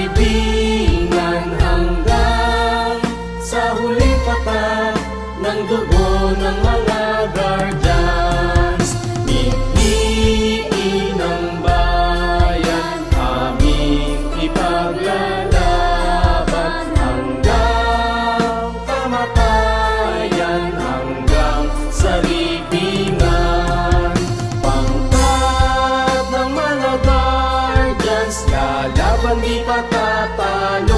libingan hanggang sa huling tapat ng dugo ng mga guardians. Piliin ang bayan, aming ipaglalaban hanggang kamatayan, hanggang sa libingan. Pangkat ng mga guardians, lalaban di patatalo.